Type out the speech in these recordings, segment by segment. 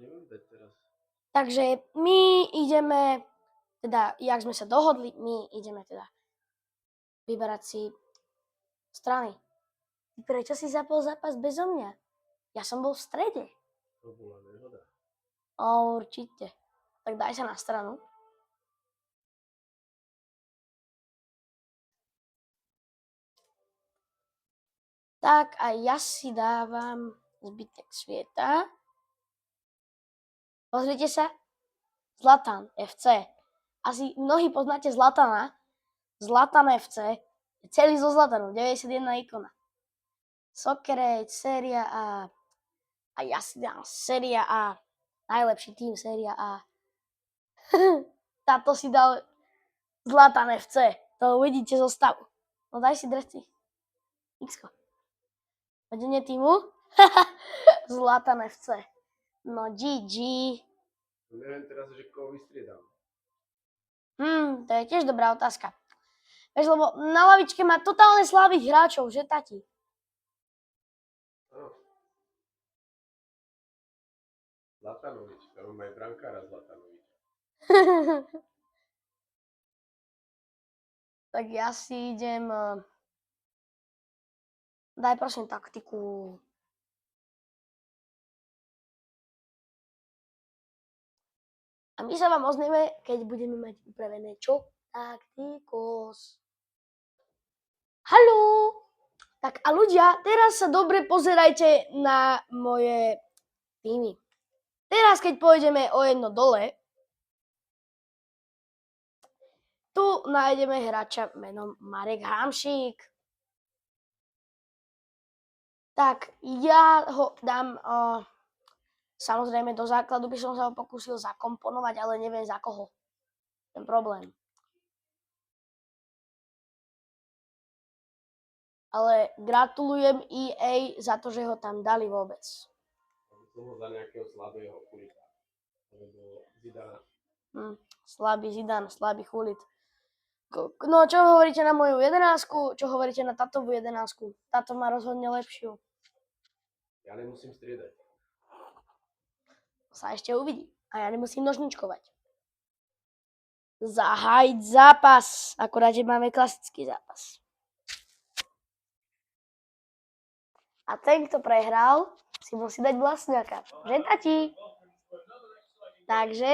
neviem dať teraz. Takže my ideme, teda, jak sme sa dohodli, my ideme teda vyberať si strany. Prečo si zapol zápas bezo mňa? Ja som bol v strede. To bola nehoda. Určite. Tak daj sa na stranu. Tak a ja si dávam zbytek sveta. Pozrite sa. Zlatan FC. Asi mnohí poznáte Zlatana. Zlatan FC je celý zo Zlatanu. 91 ikona. Soccerate, Séria A. A ja si dám Séria A. Najlepší tým Séria A. Táto si dal Zlatan FC. To uvidíte zo stavu. No daj si dresy. X-ko. Vedenie týmu? Zlatan FC. No GG. Neviem teraz, že koho vystriedam. To je tiež dobrá otázka. Vieš, lebo na lavičke má totálne slabých hráčov, že tati? Áno. Zlatanovič, tam má aj brankára Zlatanovič. Tak ja si idem... Daj prosím taktiku. A my sa vám oznieme, keď budeme mať upravené čo? Taktikos. Haló! Tak a ľudia, teraz sa dobre pozerajte na moje týmy. Teraz, keď pôjdeme o jedno dole, tu nájdeme hráča menom Marek Hamšík. Tak ja ho dám, samozrejme do základu by som sa ho pokúsil zakomponovať, ale neviem za koho. Ten problém. Ale gratulujem EA za to, že ho tam dali vôbec. Aby som ho za nejakého slabého chulika. Alebo Zidana. Slabý Zidane, slabý chulit. No, čo hovoríte na moju 11? Čo hovoríte na tatovú 11? Táto má rozhodne lepšiu. Ja nemusím striedať. Sa ešte uvidí. A ja nemusím nožničkovať. Zahájiť zápas. Akurát, že máme klasický zápas. A ten, kto prehral, si musí dať vlastňaka. Že, tati? Takže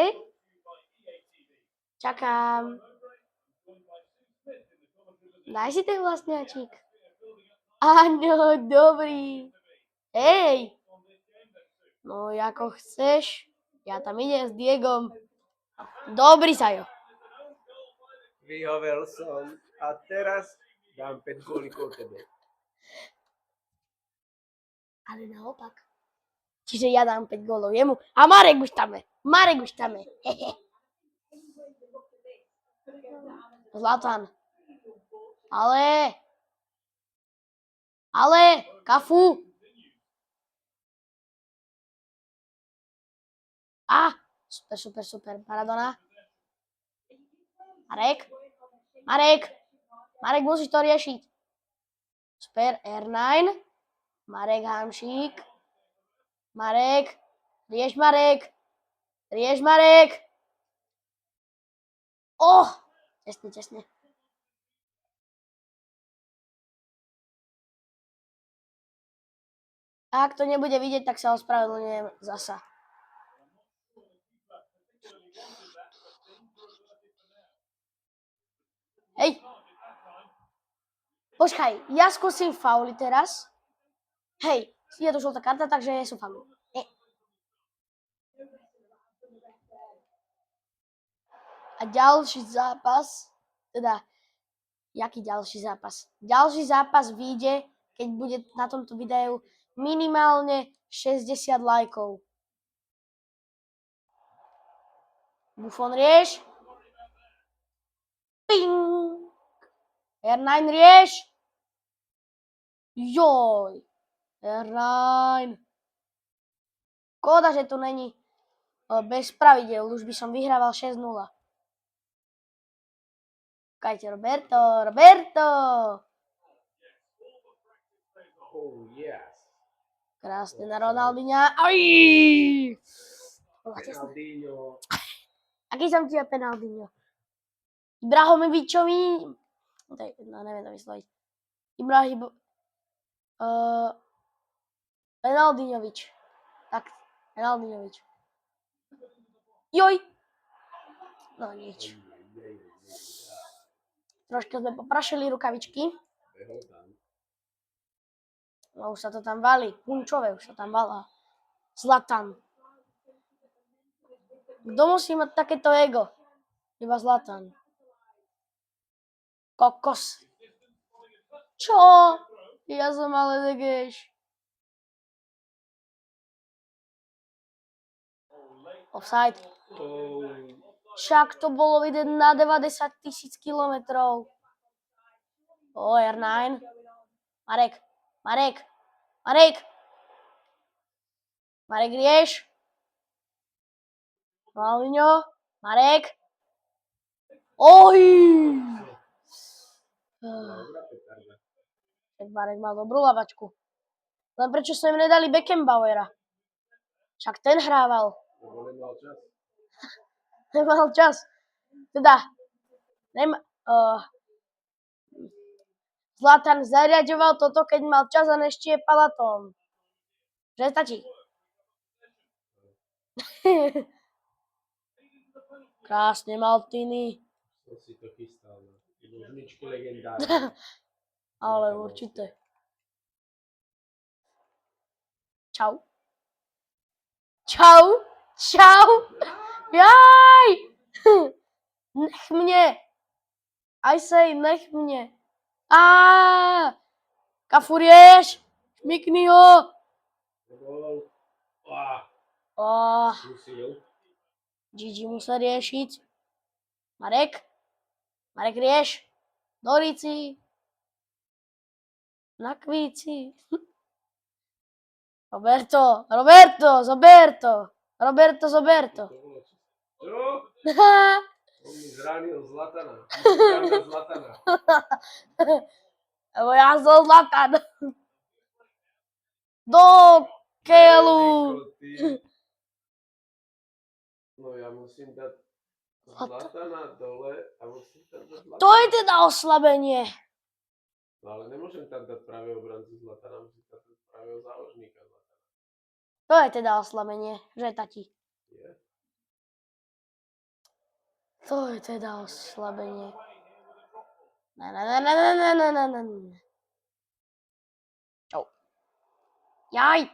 čakám. Daj si ten vlastňačík. Áno, dobrý. Hej. No, ako chceš. Ja tam idem s Diegom. Dobrý, Sajo. Vyhovel som. A teraz dám 5 gólikov tebe. Ale naopak. Čiže ja dám 5 gólov jemu. A Marek už tam je. Marek už tam je. Zlatan. Ale. Kafu. Super. Maradona. Marek, musíš to riešiť. Super, R9. Marek Hamšík. Rieš Marek. Tesne. A ak to nebude vidieť, tak sa ospravedlňujem zasa. Hej. Počkaj, ja skúsim fauly teraz. Hej, je to žltá karta, takže sú fauly. A ďalší zápas, teda, jaký ďalší zápas? Ďalší zápas vyjde, keď bude na tomto videu minimálne 60 lajkov. Buffon rieš. Ping! R9 rieš. Joj. R9. Škoda, že tu není bez pravidel, už by som vyhrával 6-0. Kajte, Roberto. Oh yes. Krásne na Ronaldinha. Aj! bola tesná. Ronaldinho. Aký som ti je Penaldinho? Ibrahimovičovi... No, neviem to vysloviť. Penaldinhovič. Tak, Penaldinhovič. Joj! No nič. Troška sme poprašili rukavičky. Behol tam. No už sa to tam valí. Punčové už sa tam valá. Zlatan. Kto musí mať takéto ego? Iba Zlatan. Kokos. Čo? Ja som ale degeš. Offside. Však to bolo vidieť na 90 000 kilometrov. R9. Marek. Marek rieš. Ronaldinho. Marek. Oj! Dobrá petarda. Marek mal dobrú lavačku. Len prečo sa im nedali Beckenbauera? Však ten hrával. Lebo nemal čas. Nemal čas. Teda, Zlatan zariaďoval toto, keď mal čas a neštiepal atóm. Že stačí. Krásne Maltiny. Som si to chystal. Nožničky legendárne. Ale určite. Čau. Jaj! Nech mne. I say, nech mne. Kafurieš. Šmikni ho. Musil. Gigi musel riešiť. Marek rieš. Dorici. Na kvíci. Roberto. Čo? On mi zranil Zlatana. Zlatana. Lebo ja som Zlatan. Do keľu. No ja musím dať Zlatana dole a musím tam dať Zlatana. To je teda oslabenie. No ale nemôžem tam dať práve obrancu Zlatana, musím tam dať práve záložníka Zlatana. To je teda oslabenie, že tati. Je? To je teda oslabenie. Čau. Jaj.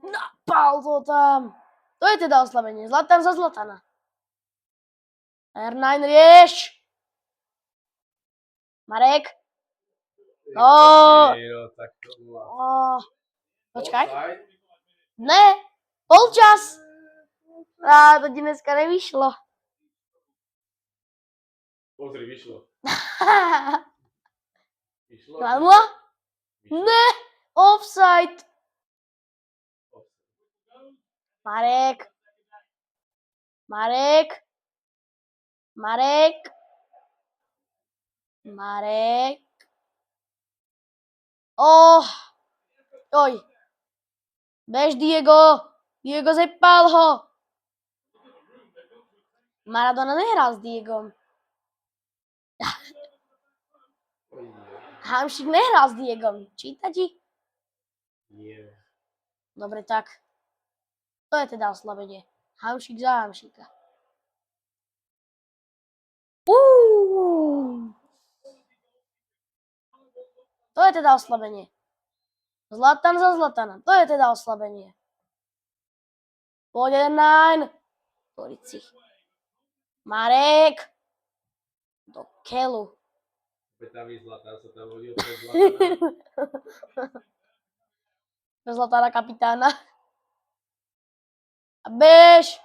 Napal to tam. To je teda oslabenie. Zlatan za Zlatana. R9 rieš. Marek. Tak to bola. Počkaj. Offside? Ne. Polčas. To ti dneska nevyšlo. Pozri, vyšlo. Vyšlo? 2-0? Ne. Offside. Marek. Oj. Bež, Diego. Diego, zepál ho. Maradona nehral s Diegom. Hamšík nehral s Diegom. Číta ti? Nie. Dobre, tak. To je teda oslabenie. Hamšík za Hamšíka. To je teda oslabenie. Zlatan za Zlatana. To je teda oslabenie. Poď R9. Dorici. Marek. Do keľu. Petavý Zlatan sa tam hodil pred Zlatana. Zlatana kapitána. A bež.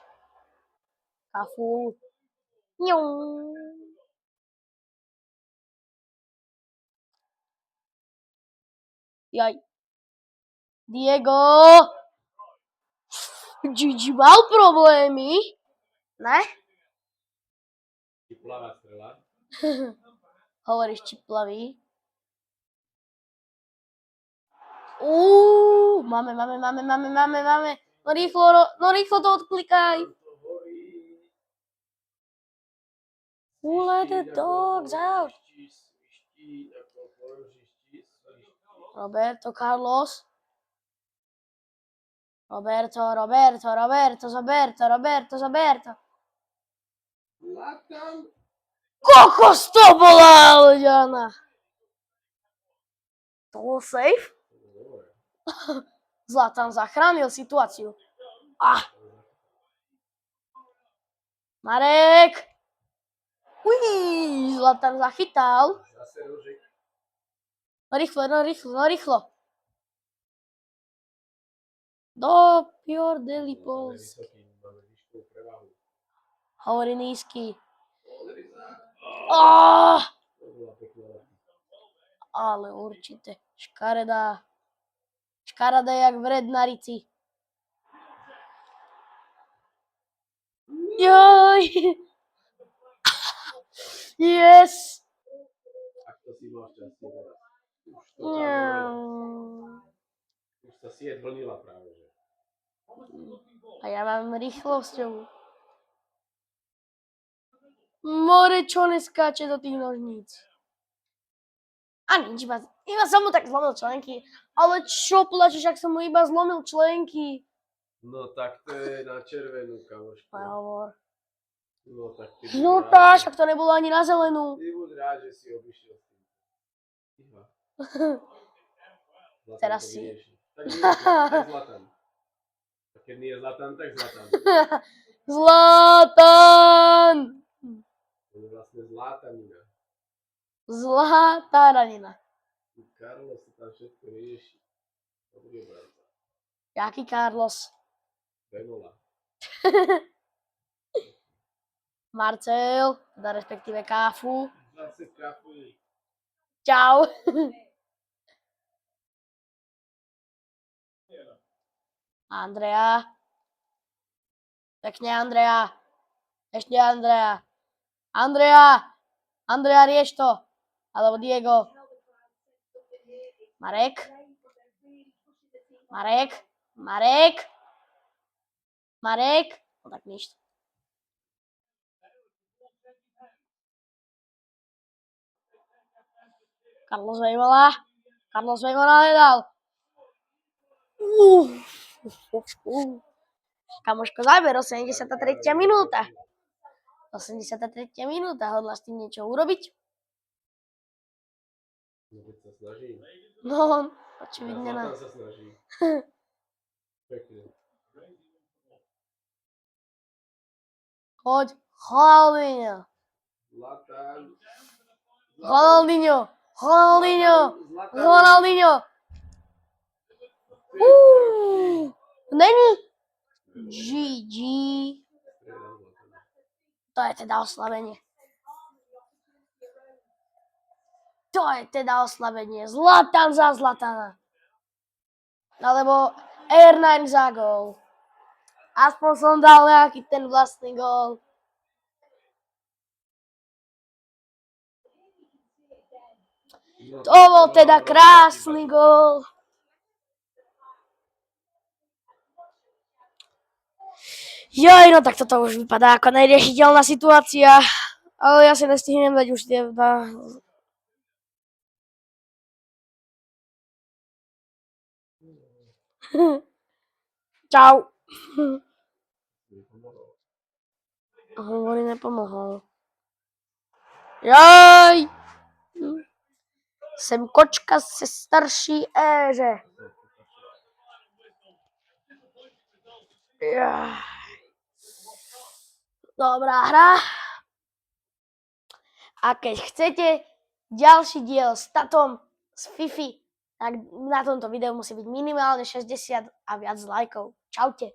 Kafu. Jaj. Diego. Gigi mal problémy. Ne? Čiplavá strela. Hovoríš čiplavý. Máme. No rýchlo to odklikaj. To horí. Who let the dogs out? Sviští, ako položiští, sviští. Roberto Carlos. Roberto. Zlatan. Kokos to bola, Ľana. To bol safe? Dobre. Zlatan zachránil situáciu. Marek. Zlatan zachytal. Zase rožek. No rýchlo. Do Piordeli Polsk. Máme výškovú prevahu. Hovorí nízky. Pozri sa. To bola pekná. Ale určite. Škaredá jak vred na rici. Joj. Yes. Ak to si mal šťastie teraz. Už to tam už sa sieť vlnila práve, že. A ja mám rýchlosťou. More, čo neskáče do tých nožníc. A nič, iba som mu tak zlomil členky. Ale čo plačeš, ak som mu iba zlomil členky? No tak to je na červenú, kamoško. Hovor. No tak ty No buď rád, tá, však to nebolo ani na zelenú. Ty buď rád, že si obišiel s tým. Iba. Zlatan Teraz to si. vyrieši. Tak nie, tak Zlatan. A keď nie je Zlatan, tak Zlatan. Zlatan! To je vlastne Zlatanina. Zlataranina. Carlos si tam všetko rieši. Dobrý obranca. Jaký Carlos? Benola. Marcel, teda respektíve Káfu. Zase kafu. Čau. Andrea. Pekne, Andrea. Ešte Andrea. Andrea, rieš to. Alebo Diego. Marek. No tak nič. Carlos Vejvola nedal. Kamoško, záber, 83. minúta. 83. minúta, hodláš tým niečo urobiť? No keď sa snaží. No, očividne Zlatan ne. sa snaží. Pekne. Choď, Ronaldinho. Není? GG. To je teda oslabenie. Zlatan za Zlatana. Alebo R9 za gól. Aspoň som dal nejaký ten vlastný gól. To bol teda krásny gól. Joj, no tak toto už vypadá ako neriešiteľná situácia. Ale ja si nestihnem dať už tie... Čau. Hovorí, nepomohol. Jaj. Jsem kočka se starší éře. Dobrá hra. A keď chcete ďalší diel s tatom z Fifi, tak na tomto videu musí byť minimálne 60 a viac lajkov. Čaute.